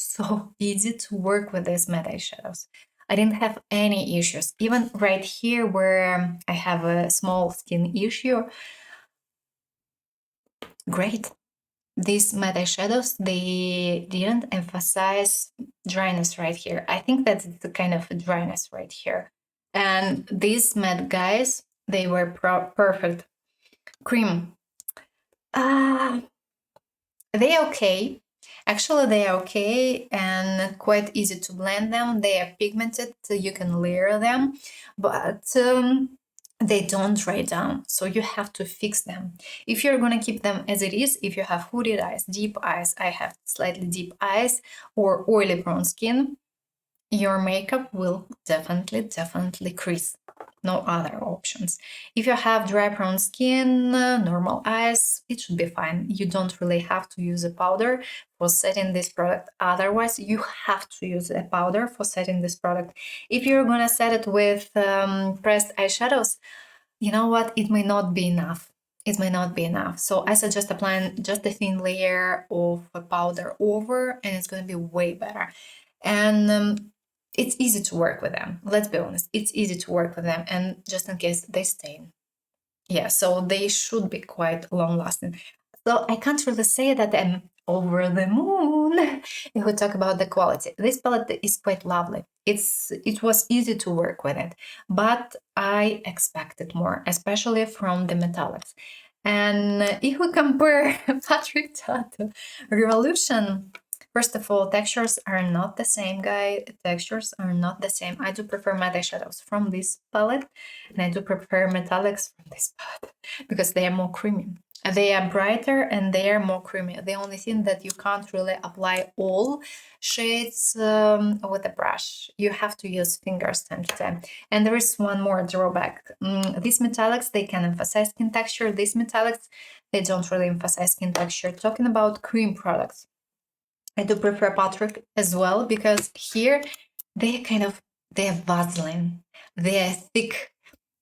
Speaker 1: easy to work with these matte eyeshadows. I didn't have any issues. Even right here where I have a small skin issue, great. these matte eyeshadows, they didn't emphasize dryness right here. I think that's the kind of dryness right here. And these matte guys, they were perfect. Cream. They okay. Actually, they are okay and quite easy to blend them. They are pigmented, so you can layer them, but they don't dry down, so you have to fix them. If you're gonna keep them as it is, if you have hooded eyes, deep eyes, I have slightly deep eyes, or oily brown skin, your makeup will definitely crease. No other options. If you have dry brown skin, normal eyes, it should be fine. You don't really have to use a powder for setting this product. Otherwise, you have to use a powder for setting this product. If you're gonna set it with pressed eyeshadows, you know what? It may not be enough. It may not be enough. So I suggest applying just a thin layer of a powder over, and it's gonna be way better. And it's easy to work with them. Let's be honest, it's easy to work with them, and just in case they stain. Yeah, so they should be quite long lasting. So I can't really say that I'm over the moon if we talk about the quality. This palette is quite lovely. It was easy to work with it, but I expected more, especially from the metallics. And if we compare Patrick Tattoo Revolution, first of all, textures are not the same, guys. Textures are not the same. I do prefer matte eyeshadows from this palette, and I do prefer metallics from this palette because they are more creamy. They are brighter and they are more creamy. The only thing that you can't really apply all shades with a brush. You have to use fingers time to time. And there is one more drawback. These metallics, they can emphasize skin texture. These metallics, they don't really emphasize skin texture. Talking about cream products, I do prefer Patrick as well because here they're Vaseline. They're thick.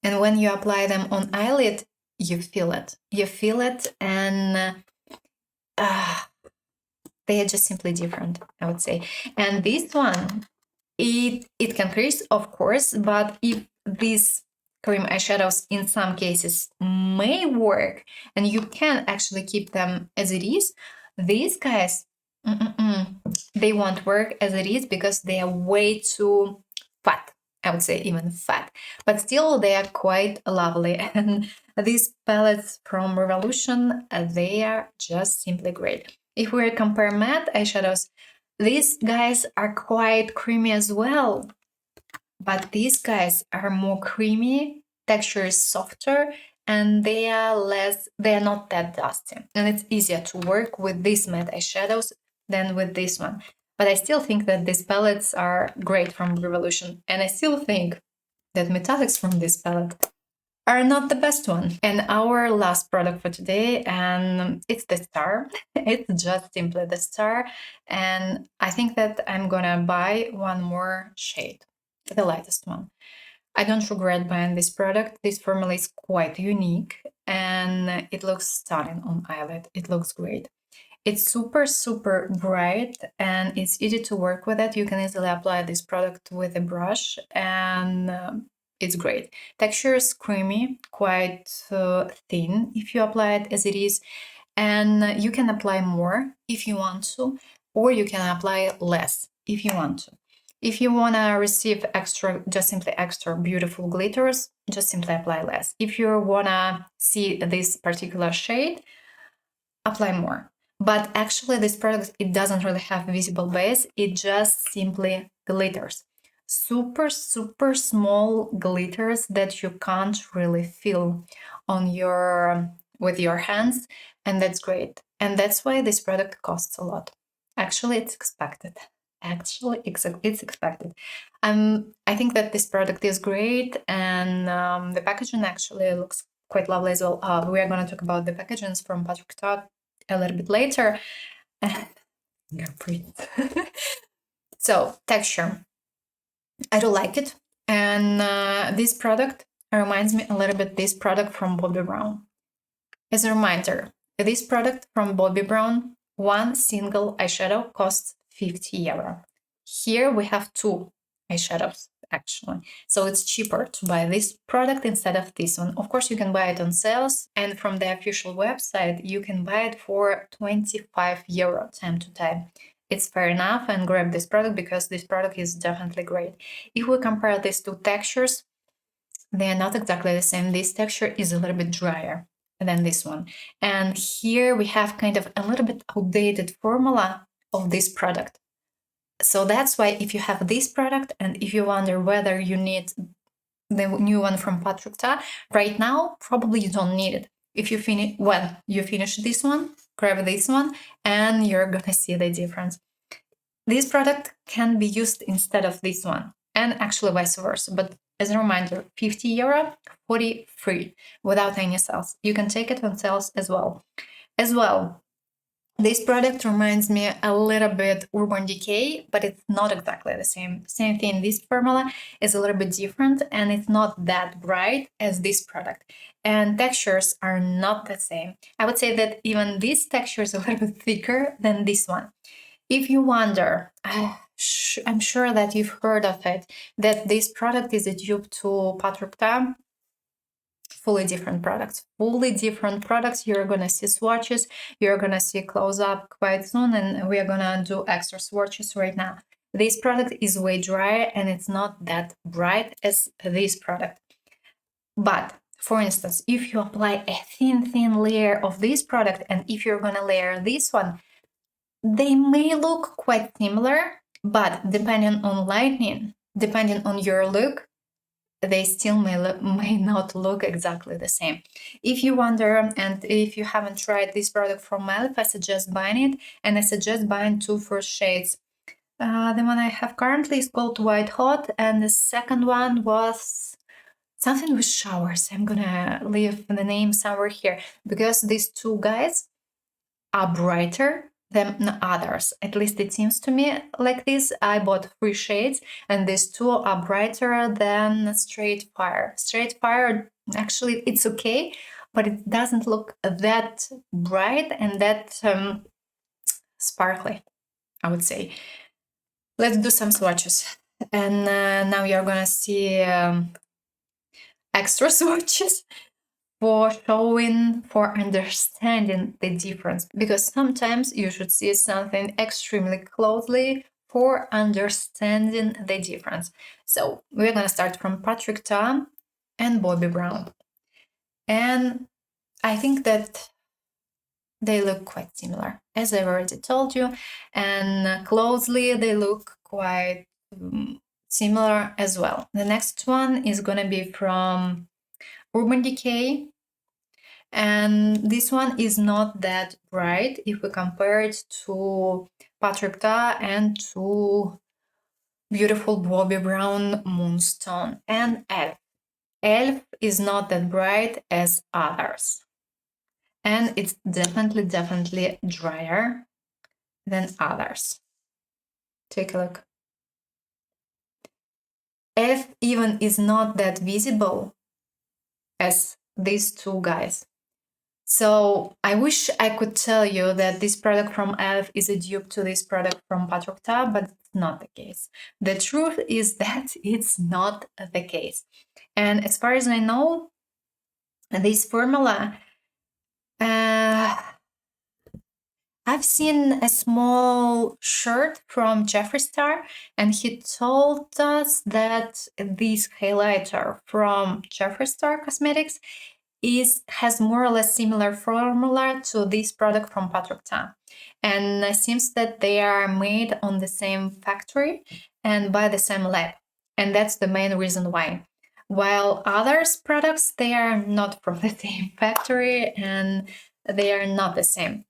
Speaker 1: And when you apply them on eyelid, you feel it. You feel it, and they are just simply different, I would say. And this one, it can crease, of course, but if these cream eyeshadows in some cases may work and you can actually keep them as it is, these guys, they won't work as it is because they are way too fat. I would say even fat, but still they are quite lovely. And these palettes from Revolution, they are just simply great. If we compare matte eyeshadows, these guys are quite creamy as well, but these guys are more creamy, texture is softer, and they are not that dusty. And it's easier to work with these matte eyeshadows than with this one. But I still think that these palettes are great from Revolution, and I still think that metallics from this palette are not the best one. And our last product for today, and it's the star. It's just simply the star. And I think that I'm gonna buy one more shade, the lightest one. I don't regret buying this product. This formula is quite unique and it looks stunning on eyelid. It looks great. It's super bright and it's easy to work with it. You can easily apply this product with a brush and it's great. Texture is creamy, quite thin if you apply it as it is, and you can apply more if you want to, or you can apply less if you want to. If you want to receive just simply extra beautiful glitters, just simply apply less. If you want to see this particular shade, apply more. But actually this product, it doesn't really have visible base, it just simply glitters. Super small glitters that you can't really feel on with your hands, and that's great. And that's why this product costs a lot. Actually, it's expected. It's expected. I think that this product is great, and the packaging actually looks quite lovely as well. We are going to talk about the packagings from Patrick Todd a little bit later. You're pretty. So, texture. I do like it. And this product reminds me a little bit this product from Bobbi Brown. As a reminder, this product from Bobbi Brown, one single eyeshadow costs €50. Here we have two eyeshadows. actually. So it's cheaper to buy this product instead of this one. Of course, you can buy it on sales, and from the official website, you can buy it for 25 euro time to time. It's fair enough, and grab this product because this product is definitely great. If we compare these two textures, they are not exactly the same. This texture is a little bit drier than this one. And here we have kind of a little bit outdated formula of this product. So that's why if you have this product and if you wonder whether you need the new one from Patrick Ta, right now, probably you don't need it. If you finish this one, grab this one, and you're gonna see the difference. This product can be used instead of this one, and actually vice versa. But as a reminder, 50 euro, 40 free, without any sales. You can take it on sales as well. This product reminds me a little bit Urban Decay, but it's not exactly the same. Same thing, this formula is a little bit different and it's not that bright as this product. And textures are not the same. I would say that even this texture is a little bit thicker than this one. If you wonder, I'm sure that you've heard of it, that this product is a dupe to Patrick Ta. Fully different products. You're gonna see swatches, you're gonna see close-up quite soon, and we are gonna do extra swatches right now. This product is way drier and it's not that bright as this product. But for instance, if you apply a thin layer of this product and if you're gonna layer this one, they may look quite similar, but depending on lighting, depending on your look, they still may not look exactly the same. If you wonder and if you haven't tried this product from e.l.f., I suggest buying it, and I suggest buying two first shades. The one I have currently is called White Hot, and the second one was something with showers. I'm gonna leave the name somewhere here because these two guys are brighter than others. At least it seems to me like this. I bought 3 shades and these two are brighter than Straight Fire. Straight Fire, actually, it's okay, but it doesn't look that bright and that sparkly, I would say. Let's do some swatches. And now you're gonna see extra swatches for showing, for understanding the difference, because sometimes you should see something extremely closely for understanding the difference. So we're gonna start from Patrick Ta and Bobbi Brown, and I think that they look quite similar, as I've already told you, and closely they look quite similar as well. The next one is gonna be from Urban Decay, and this one is not that bright if we compare it to Patrick Ta and to beautiful Bobbi Brown Moonstone and e.l.f. e.l.f. is not that bright as others, and it's definitely drier than others. Take a look. e.l.f. even is not that visible as these two guys. So I wish I could tell you that this product from e.l.f. is a dupe to this product from Patrick Ta, but it's not the case. The truth is that it's not the case. And as far as I know, this formula, I've seen a small shirt from Jeffree Star, and he told us that this highlighter from Jeffree Star Cosmetics has more or less similar formula to this product from Patrick Ta, and it seems that they are made on the same factory and by the same lab, and that's the main reason why. While others products, they are not from the same factory and they are not the same.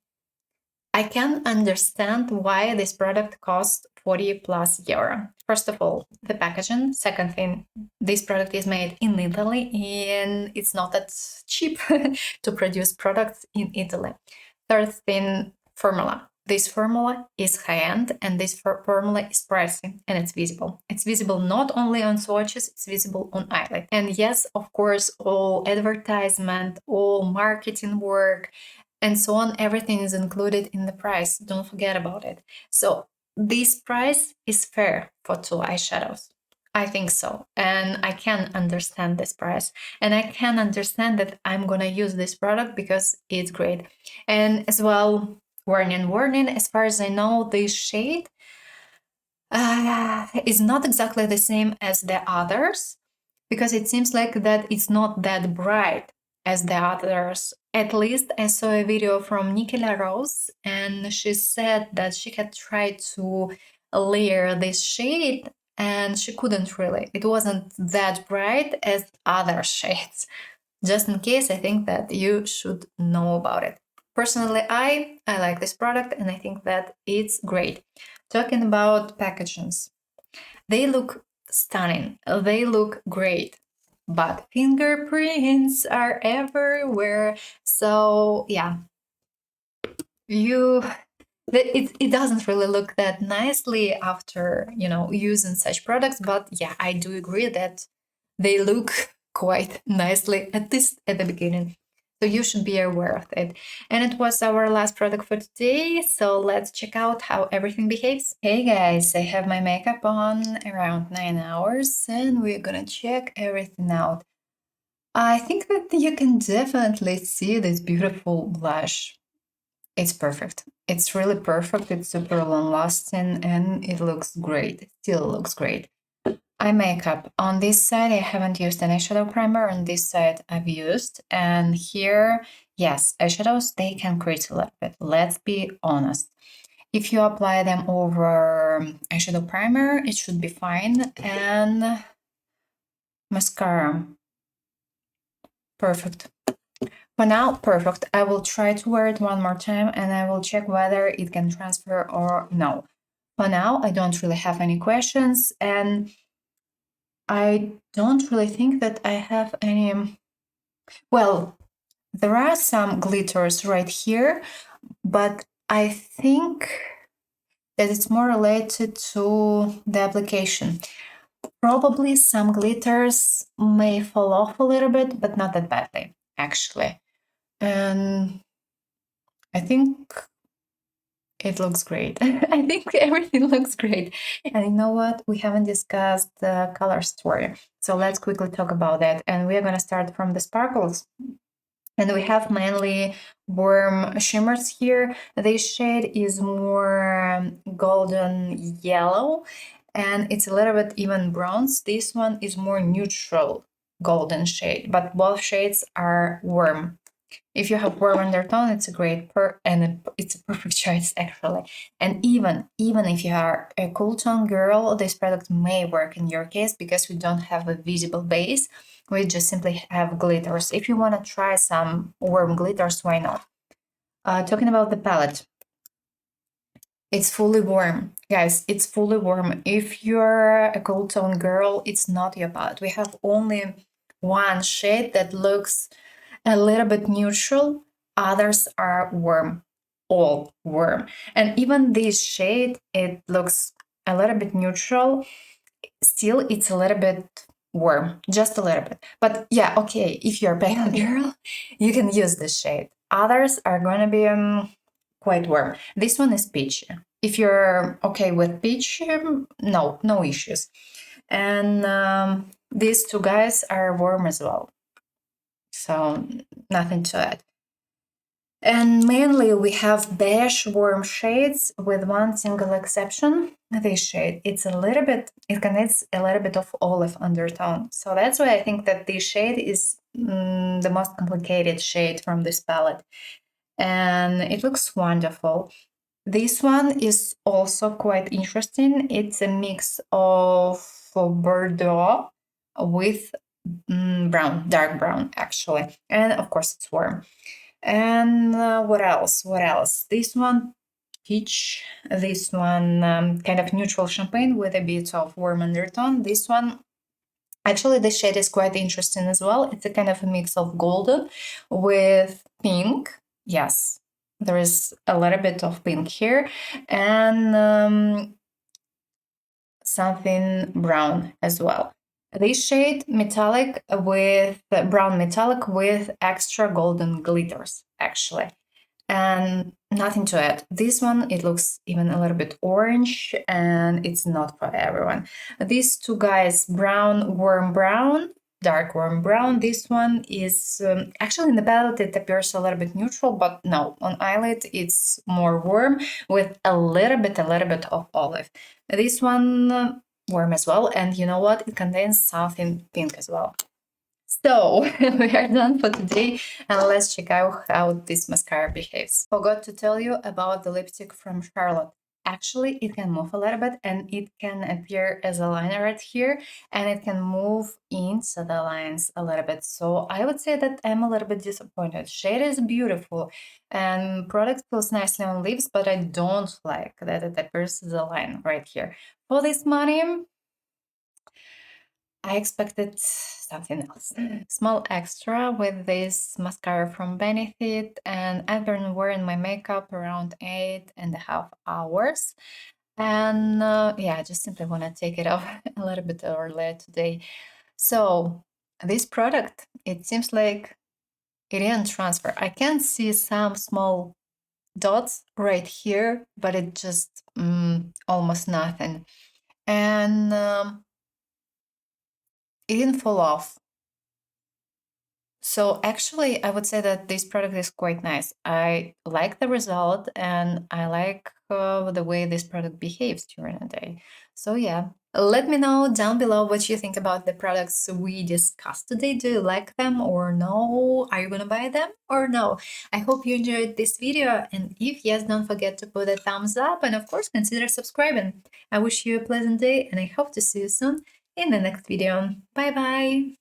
Speaker 1: I can understand why this product costs 40 plus euro. First of all, the packaging. Second thing, this product is made in Italy and it's not that cheap to produce products in Italy. Third thing, formula. This formula is high-end and this formula is pricey and it's visible. It's visible not only on swatches, it's visible on eyelid. And yes, of course, all advertisement, all marketing work, and so on, everything is included in the price. Don't forget about it. So this price is fair for 2 eyeshadows. I think so. And I can understand this price. And I can understand that I'm going to use this product because it's great. And as well, warning, as far as I know, this shade is not exactly the same as the others because it seems like that it's not that bright as the others. At least I saw a video from Nicola Rose, and she said that she had tried to layer this shade and she couldn't really. It wasn't that bright as other shades. Just in case, I think that you should know about it. Personally, I like this product and I think that it's great. Talking about packages, they look stunning. They look great. But fingerprints are everywhere. So yeah, you it doesn't really look that nicely after using such products, but yeah, I do agree that they look quite nicely at least at the beginning, so you should be aware of it. And it was our last product for today, so let's check out how everything behaves. Hey guys, I have my makeup on around 9 hours and we're gonna check everything out. I think that you can definitely see this beautiful blush. It's perfect. It's really perfect. It's super long lasting and it looks great. It still looks great. Eye makeup. On this side, I haven't used an eyeshadow primer. On this side, I've used. And here, yes, eyeshadows, they can crease a little bit. Let's be honest. If you apply them over eyeshadow primer, it should be fine. And mascara. Perfect. For now, perfect. I will try to wear it one more time and I will check whether it can transfer or no. For now, I don't really have any questions and I don't really think that I have any. Well, there are some glitters right here, but I think that it's more related to the application. Probably some glitters may fall off a little bit, but not that badly, actually. And I think it looks great. I think everything looks great. And you know what? We haven't discussed the color story. So let's quickly talk about that. And we are going to start from the sparkles. And we have mainly warm shimmers here. This shade is more golden yellow and it's a little bit even bronze. This one is more neutral golden shade, but both shades are warm. If you have warm undertone, it's a great it's a perfect choice actually. And even if you are a cool tone girl, this product may work in your case because we don't have a visible base. We just simply have glitters. If you want to try some warm glitters, why not? Talking about the palette, it's fully warm. Guys, it's fully warm. If you're a cool tone girl, it's not your palette. We have only one shade that looks a little bit neutral. Others are warm, all warm. And even this shade, it looks a little bit neutral. Still, it's a little bit warm, just a little bit. But yeah, okay, if you're a pale girl, you can use this shade. Others are going to be quite warm. This one is peachy. If you're okay with peach, no issues. And these two guys are warm as well. So nothing to add. And mainly we have beige warm shades with one single exception. This shade, it contains a little bit of olive undertone. So that's why I think that this shade is the most complicated shade from this palette. And it looks wonderful. This one is also quite interesting. It's a mix of Bordeaux with brown, dark brown actually. And of course it's warm. And what else? This one, peach. This one, kind of neutral champagne with a bit of warm undertone. This one, actually, the shade is quite interesting as well. It's a kind of a mix of golden with pink. Yes, there is a little bit of pink here. And something brown as well. This shade metallic with brown metallic with extra golden glitters, actually. and nothing to add. This one, it looks even a little bit orange, and it's not for everyone. These two guys, brown, warm brown, dark warm brown. This one is actually in the palette it appears a little bit neutral, but no, on eyelid it's more warm with a little bit of olive. This one warm as well, and you know what? It contains something pink as well. So we are done for today, and let's check out how this mascara behaves. Forgot to tell you about the lipstick from Charlotte. Actually, it can move a little bit, and it can appear as a liner right here, and it can move into the lines a little bit. So I would say that I'm a little bit disappointed. Shade is beautiful, and product feels nicely on lips, but I don't like that it appears as a line right here. For this money, I expected something else. Small extra with this mascara from Benefit, and I've been wearing my makeup around 8.5 hours. And yeah, I just simply want to take it off a little bit earlier today. So this product, it seems like it didn't transfer. I can see some small dots right here, but it just almost nothing. And it didn't fall off. So actually, I would say that this product is quite nice. I like the result, and I like the way this product behaves during the day. So yeah, let me know down below what you think about the products we discussed today. Do you like them or no? Are you gonna buy them or no? I hope you enjoyed this video, and if yes, don't forget to put a thumbs up, and of course consider subscribing. I wish you a pleasant day, and I hope to see you soon in the next video. Bye bye!